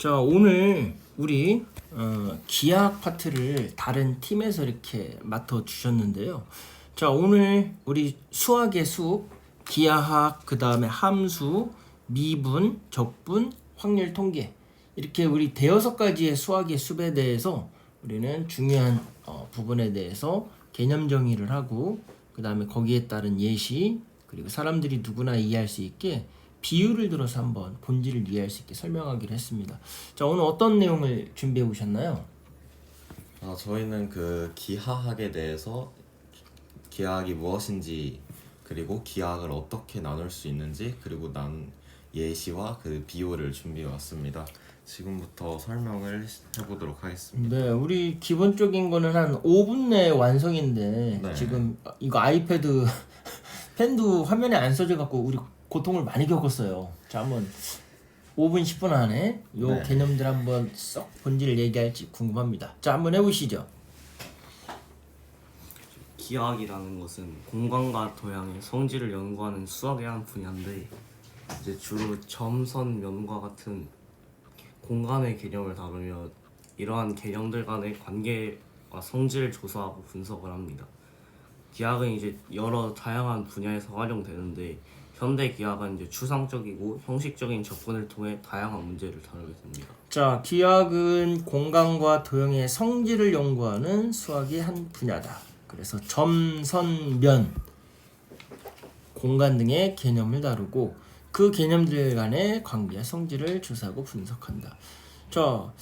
자, 오늘 우리 기하학 파트를 다른 팀에서 이렇게 맡아 주셨는데요. 자, 오늘 우리 수학의 수, 기하학, 그 다음에 함수, 미분, 적분, 확률 통계, 이렇게 우리 대여섯 가지의 수학의 숲에 대해서 우리는 중요한 부분에 대해서 개념 정의를 하고, 그 다음에 거기에 따른 예시, 그리고 사람들이 누구나 이해할 수 있게 비유를 들어서 한번 본질을 이해할 수 있게 설명하기로 했습니다. 자, 오늘 어떤 내용을 준비해 오셨나요? 저희는 그 기하학에 대해서 기하학이 무엇인지, 그리고 기하학을 어떻게 나눌 수 있는지, 그리고 예시와 그 비유를 준비해 왔습니다. 지금부터 설명을 해보도록 하겠습니다. 네, 우리 기본적인 거는 한 5분 내에 완성인데 네. 지금 이거 아이패드 펜도 화면에 안 써져 갖고 우리 고통을 많이 겪었어요. 자, 한번 5분 10분 안에 요 네. 개념들 한번 썩 본질을 얘기할지 궁금합니다. 자, 한번 해보시죠. 기하학이라는 것은 공간과 도형의 성질을 연구하는 수학의 한 분야인데, 이제 주로 점, 선, 면과 같은 공간의 개념을 다루며 이러한 개념들 간의 관계와 성질을 조사하고 분석을 합니다. 기하학은 이제 여러 다양한 분야에서 활용되는데, 현대 기하학은 이제 추상적이고 형식적인 접근을 통해 다양한 문제를 다루게 됩니다. 자, 기하학은 공간과 도형의 성질을 연구하는 수학의 한 분야다. 그래서 점, 선, 면, 공간 등의 개념을 다루고 그 개념들 간의 관계와 성질을 조사하고 분석한다. 자,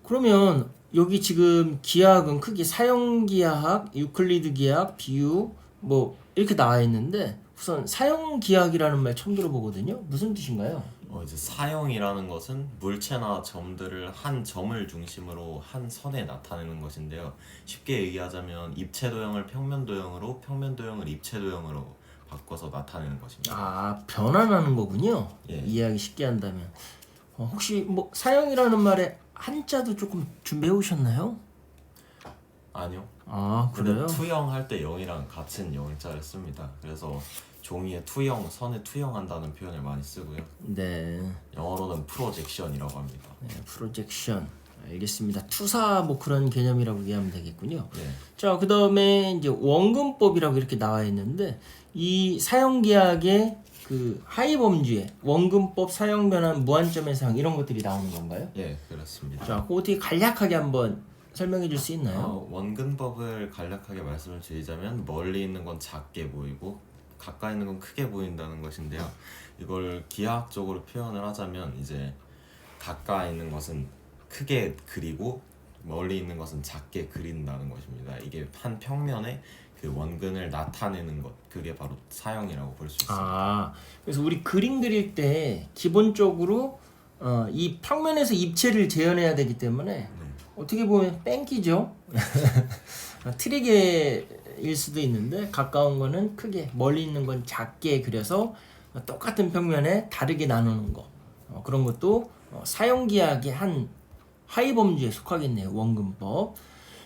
그러면 여기 지금 기하학은 크게 사용기하학, 유클리드 기하학, 비유 뭐 이렇게 나와 있는데, 우선 사용기하학이라는 말 처음 들어보거든요. 무슨 뜻인가요? 이제 사형이라는 것은 물체나 점들을 한 점을 중심으로 한 선에 나타내는 것인데요. 쉽게 얘기하자면 입체 도형을 평면 도형으로, 평면 도형을 입체 도형으로 바꿔서 나타내는 것입니다. 아, 변환하는 거군요. 예. 이해하기 쉽게 한다면. 혹시 뭐 사형이라는 말에 한자도 조금 준비해 오셨나요? 아니요. 아, 근데 그래요? 투영할 때 0이랑 같은 0자를 씁니다. 그래서 종이에 투영, 선에 투영한다는 표현을 많이 쓰고요. 네. 영어로는 프로젝션이라고 합니다. 네, 프로젝션. 알겠습니다. 투사 뭐 그런 개념이라고 이해하면 되겠군요. 네. 자, 그다음에 이제 원근법이라고 이렇게 나와 있는데, 이 사용계약의 그 하위 범주에 원근법, 사용 변환, 무한점의 사용 이런 것들이 나오는 건가요? 예, 그렇습니다. 자, 그거 어떻게 간략하게 한번 설명해 줄 수 있나요? 원근법을 간략하게 말씀을 드리자면, 멀리 있는 건 작게 보이고 가까이 있는 건 크게 보인다는 것인데요. 이걸 기하학적으로 표현을 하자면, 이제 가까이 있는 것은 크게 그리고 멀리 있는 것은 작게 그린다는 것입니다. 이게 한 평면에 그 원근을 나타내는 것, 그게 바로 사형이라고 볼 수 있습니다. 아, 그래서 우리 그림 그릴 때 기본적으로 이 평면에서 입체를 재현해야 되기 때문에 어떻게 보면 뺑기죠. 트릭일 수도 있는데, 가까운 거는 크게, 멀리 있는 건 작게 그려서 똑같은 평면에 다르게 나누는 거, 그런 것도 사용기하학의 한 하위 범주에 속하겠네요. 원근법.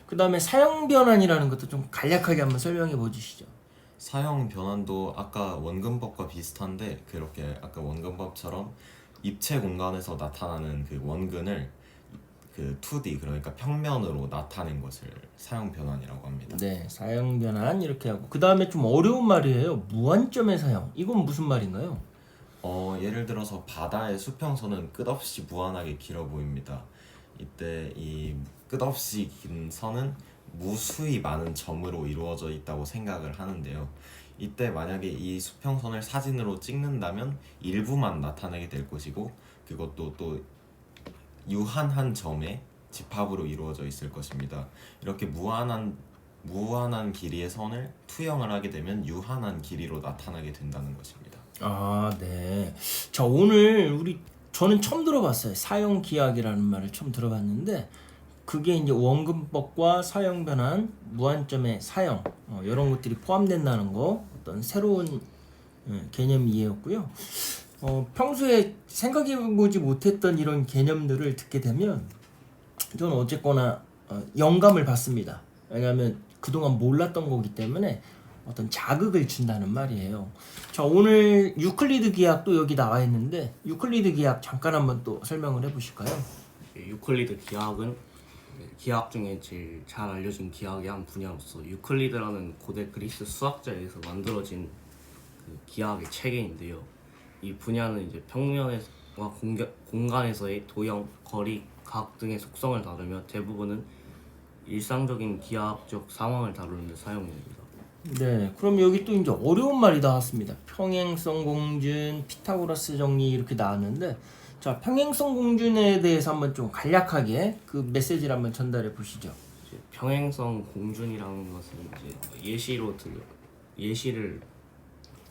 그 다음에 사용 변환이라는 것도 좀 간략하게 한번 설명해 보시죠. 사형 변환도 아까 원근법과 비슷한데, 그렇게 아까 원근법처럼 입체 공간에서 나타나는 그 원근을 그 2D, 그러니까 평면으로 나타낸 것을 사형 변환이라고 합니다. 네, 사용 변환 이렇게 하고, 그 다음에 좀 어려운 말이에요. 무한점의 사용. 이건 무슨 말인가요? 예를 들어서 바다의 수평선은 끝없이 무한하게 길어 보입니다. 이때 이 끝없이 긴 선은 무수히 많은 점으로 이루어져 있다고 생각을 하는데요. 이때 만약에 이 수평선을 사진으로 찍는다면 일부만 나타내게 될 것이고, 그것도 또 유한한 점의 집합으로 이루어져 있을 것입니다. 이렇게 무한한 길이의 선을 투영을 하게 되면 유한한 길이로 나타나게 된다는 것입니다. 아, 네. 자, 오늘 저는 처음 들어봤어요. 사용기하학이라는 말을 처음 들어봤는데, 그게 이제 원근법과 사용 변환, 무한점의 사용, 이런 것들이 포함된다는 거, 어떤 새로운 개념 이해였고요. 평소에 생각해보지 못했던 이런 개념들을 듣게 되면 저는 어쨌거나 영감을 받습니다. 왜냐하면 그동안 몰랐던 거기 때문에 어떤 자극을 준다는 말이에요. 자, 오늘 유클리드 기하학도 여기 나와 있는데, 유클리드 기하학 잠깐 한번 또 설명을 해보실까요? 유클리드 기하학은 기하학 중에 제일 잘 알려진 기하학의 한 분야로서 유클리드라는 고대 그리스 수학자에 의해서 만들어진 그 기하학의 체계인데요. 이 분야는 이제 평면과 공간에서의 도형, 거리, 각 등의 속성을 다루며 대부분은 일상적인 기하학적 상황을 다루는 데 사용됩니다. 네, 그럼 여기 또 이제 어려운 말이 나왔습니다. 평행성 공준, 피타고라스 정리 이렇게 나왔는데, 자, 평행성 공준에 대해서 한번 좀 간략하게 그 메시지를 한번 전달해 보시죠. 이제 평행성 공준이라는 것은 이제 예시를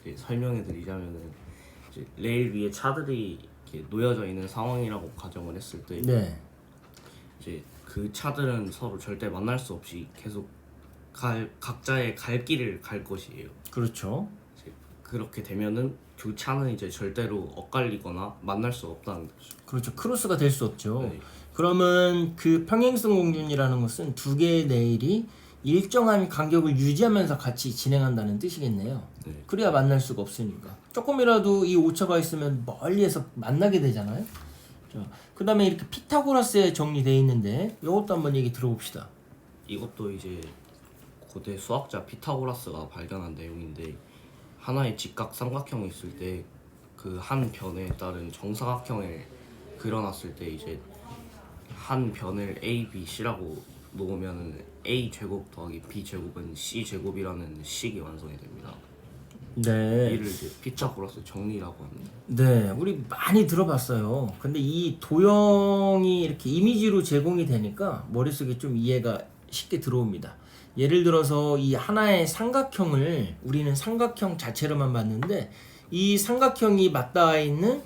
이제 설명해 드리자면은 이제 레일 위에 차들이 이렇게 놓여져 있는 상황이라고 가정을 했을 때 네, 이제 그 차들은 서로 절대 만날 수 없이 계속 각자의 갈 길을 갈 것이에요. 그렇죠. 이제 그렇게 되면은 두 차는 이제 절대로 엇갈리거나 만날 수 없다는 거죠. 그렇죠. 크로스가 될 수 없죠. 네. 그러면 그 평행성 공준이라는 것은 두 개의 레일이 일정한 간격을 유지하면서 같이 진행한다는 뜻이겠네요. 네. 그래야 만날 수가 없으니까. 조금이라도 이 오차가 있으면 멀리에서 만나게 되잖아요. 그 다음에 이렇게 피타고라스에 정리되어 있는데 이것도 한번 얘기 들어봅시다. 이것도 이제 고대 수학자 피타고라스가 발견한 내용인데 하나의 직각 삼각형이 있을 때 그 한 변에 따른 정사각형을 그려놨을 때 이제 한 변을 A, B, C라고 놓으면 A 제곱 더하기 B 제곱은 C 제곱이라는 식이 완성이 됩니다. 네. 이를 이제 피타고라스 정리라고 합니다. 네, 우리 많이 들어봤어요. 근데 이 도형이 이렇게 이미지로 제공이 되니까 머릿속에 좀 이해가 쉽게 들어옵니다. 예를 들어서 이 하나의 삼각형을 우리는 삼각형 자체로만 봤는데 이 삼각형이 맞닿아 있는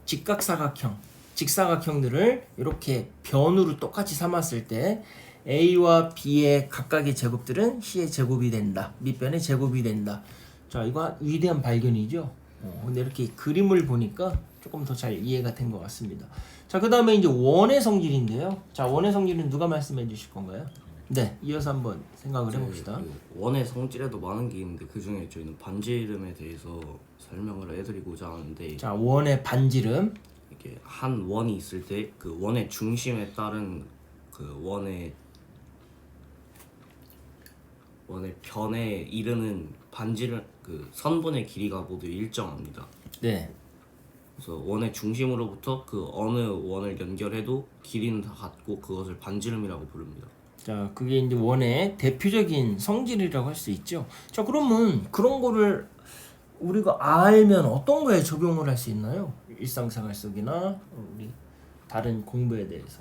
직각사각형, 직사각형들을 이렇게 변으로 똑같이 삼았을 때 A와 B의 각각의 제곱들은 C의 제곱이 된다. 밑변의 제곱이 된다. 자, 이거 위대한 발견이죠. 근데 이렇게 그림을 보니까 조금 더 잘 이해가 된 것 같습니다. 자, 그 다음에 이제 원의 성질인데요. 자, 원의 성질은 누가 말씀해 주실 건가요? 네, 이어서 한번 생각을 해봅시다. 그 원의 성질에도 많은 게 있는데 그 중에 저희는 반지름에 대해서 설명을 해드리고자 하는데 자, 원의 반지름. 이게 한 원이 있을 때 그 원의 중심에 따른 그 원의 변에 이르는 반지름 그 선분의 길이가 모두 일정합니다. 네, 그래서 원의 중심으로부터 그 어느 원을 연결해도 길이는 다 같고 그것을 반지름이라고 부릅니다. 자, 그게 이제 원의 대표적인 성질이라고 할 수 있죠. 자, 그러면 그런 거를 우리가 알면 어떤 거에 적용을 할 수 있나요? 일상생활 속이나 우리 다른 공부에 대해서.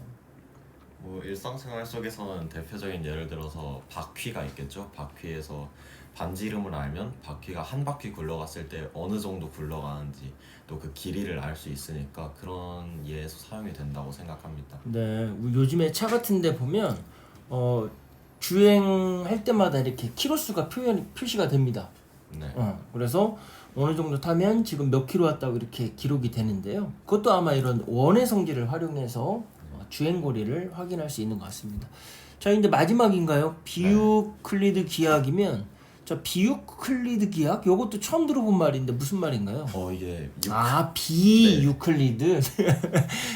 뭐 일상생활 속에서는 대표적인 예를 들어서 바퀴가 있겠죠. 바퀴에서 반지름을 알면 바퀴가 한 바퀴 굴러갔을 때 어느 정도 굴러가는지 또 그 길이를 알 수 있으니까 그런 예에서 사용이 된다고 생각합니다. 네, 요즘에 차 같은 데 보면 주행할 때마다 이렇게 키로수가 표시가 됩니다. 네. 그래서 어느 정도 타면 지금 몇 킬로 왔다고 이렇게 기록이 되는데요. 그것도 아마 이런 원의 성질을 활용해서 주행거리를 확인할 수 있는 것 같습니다. 자, 이제 마지막인가요? 비유클리드 기하학이면 자, 비유클리드 기하학? 이것도 처음 들어본 말인데 무슨 말인가요? 이게 비유클리드.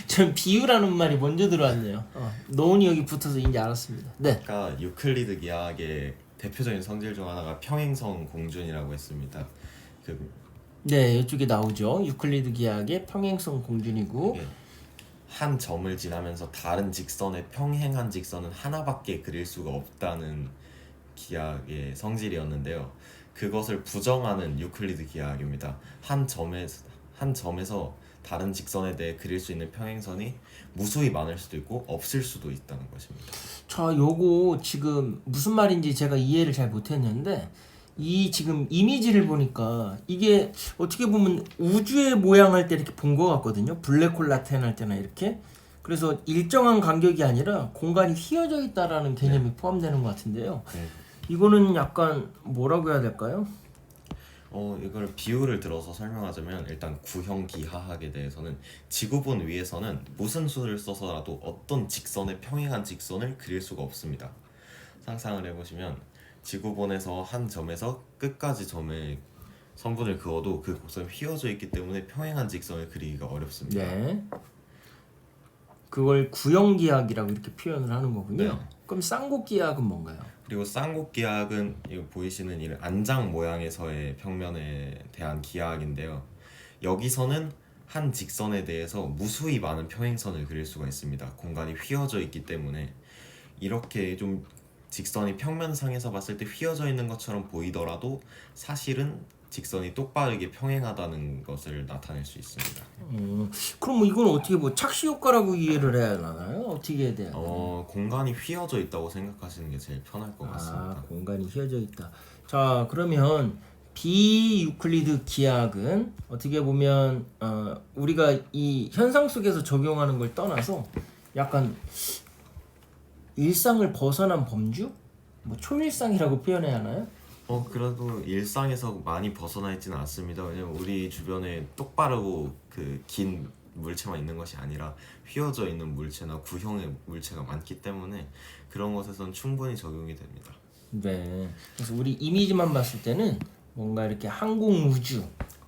전 비유라는 말이 먼저 들어왔네요. 노은이 여기 붙어서 이제 알았습니다. 네. 아까 유클리드 기하학의 대표적인 성질 중 하나가 평행성 공준이라고 했습니다. 네, 이쪽에 나오죠. 유클리드 기하학의 평행성 공준이고. 이게 한 점을 지나면서 다른 직선의 평행한 직선은 하나밖에 그릴 수가 없다는 기하학의 성질이었는데요. 그것을 부정하는 유클리드 기하학입니다. 한 점에서 다른 직선에 대해 그릴 수 있는 평행선이 무수히 많을 수도 있고 없을 수도 있다는 것입니다. 자, 요거 지금 무슨 말인지 제가 이해를 잘 못했는데 이 지금 이미지를 보니까 이게 어떻게 보면 우주의 모양 할 때 이렇게 본 것 같거든요. 블랙홀 나타날 때나 이렇게. 그래서 일정한 간격이 아니라 공간이 휘어져 있다라는 개념이 포함되는 것 같은데요. 네. 이거는 약간 뭐라고 해야 될까요? 이걸 비유를 들어서 설명하자면 일단 구형 기하학에 대해서는 지구본 위에서는 무슨 수를 써서라도 어떤 직선의 평행한 직선을 그릴 수가 없습니다. 상상을 해보시면 지구본에서 한 점에서 끝까지 점에 선분을 그어도 그 곡선이 휘어져 있기 때문에 평행한 직선을 그리기가 어렵습니다. 네. 그걸 구형기하학이라고 이렇게 표현을 하는 거군요. 네. 그럼 쌍곡기하학은 뭔가요? 그리고 쌍곡기하학은 이거 보이시는 이 안장 모양에서의 평면에 대한 기하학인데요. 여기서는 한 직선에 대해서 무수히 많은 평행선을 그릴 수가 있습니다. 공간이 휘어져 있기 때문에 이렇게 좀 직선이 평면상에서 봤을 때 휘어져 있는 것처럼 보이더라도 사실은 직선이 똑바르게 평행하다는 것을 나타낼 수 있습니다. 그럼 뭐 이건 어떻게 뭐 착시 효과라고 이해를 해야 하나요? 어떻게 해야 돼요? 공간이 휘어져 있다고 생각하시는 게 제일 편할 것 같습니다. 공간이 휘어져 있다. 자, 그러면 비유클리드 기하학은 어떻게 보면 우리가 이 현상 속에서 적용하는 걸 떠나서 약간 일상을 벗어난 범주? 뭐 초일상이라고 표현해야 하나요? 그래도 일상에서 많이 벗어나 있지는 않습니다. 왜냐면 우리 주변에 똑바르고 그 긴 물체만 있는 것이 아니라 휘어져 있는 물체나 구형의 물체가 많기 때문에 그런 것에선 충분히 적용이 됩니다. 네. 그래서 우리 이미지만 봤을 때는 뭔가 이렇게 항공 우주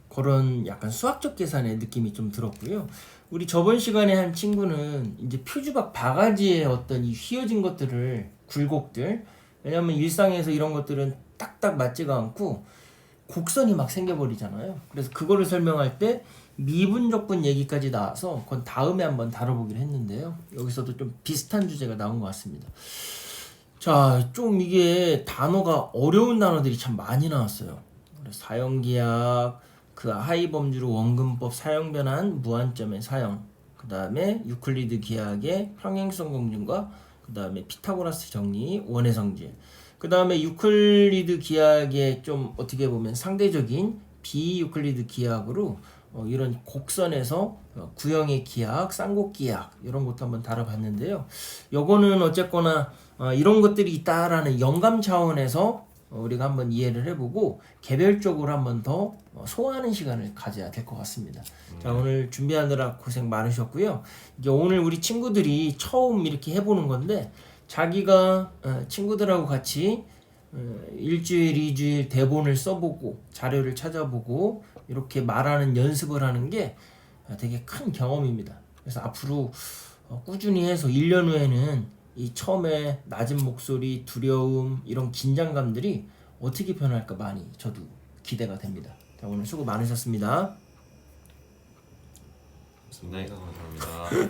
그런 약간 수학적 계산의 느낌이 좀 들었고요. 우리 저번 시간에 한 친구는 이제 표주박 바가지의 어떤 이 휘어진 것들을 굴곡들, 왜냐면 일상에서 이런 것들은 딱딱 맞지가 않고 곡선이 막 생겨버리잖아요. 그래서 그거를 설명할 때 미분적분 얘기까지 나와서 그건 다음에 한번 다뤄보기로 했는데요. 여기서도 좀 비슷한 주제가 나온 것 같습니다. 자, 좀 이게 단어가 어려운 단어들이 참 많이 나왔어요. 그래서 사형기약, 그 하위 범주로 원근법 사형 변환, 무한점의 사형, 그 다음에 유클리드 기하학의 평행성 공증과 그 다음에 피타고라스 정리, 원의 성질, 그 다음에 유클리드 기하학의 좀 어떻게 보면 상대적인 비유클리드 기하학으로 이런 곡선에서 구형의 기하학, 쌍곡 기하학 이런 것도 한번 다뤄봤는데요. 요거는 어쨌거나 이런 것들이 있다라는 영감 차원에서 우리가 한번 이해를 해보고 개별적으로 한번 더 소화하는 시간을 가져야 될 것 같습니다. 자, 오늘 준비하느라 고생 많으셨고요. 이제 오늘 우리 친구들이 처음 이렇게 해보는 건데 자기가 친구들하고 같이 일주일, 2주일 대본을 써보고 자료를 찾아보고 이렇게 말하는 연습을 하는 게 되게 큰 경험입니다. 그래서 앞으로 꾸준히 해서 1년 후에는 이 처음에 낮은 목소리, 두려움, 이런 긴장감들이 어떻게 변할까 많이 저도 기대가 됩니다. 자, 오늘 수고 많으셨습니다. 네, 감사합니다.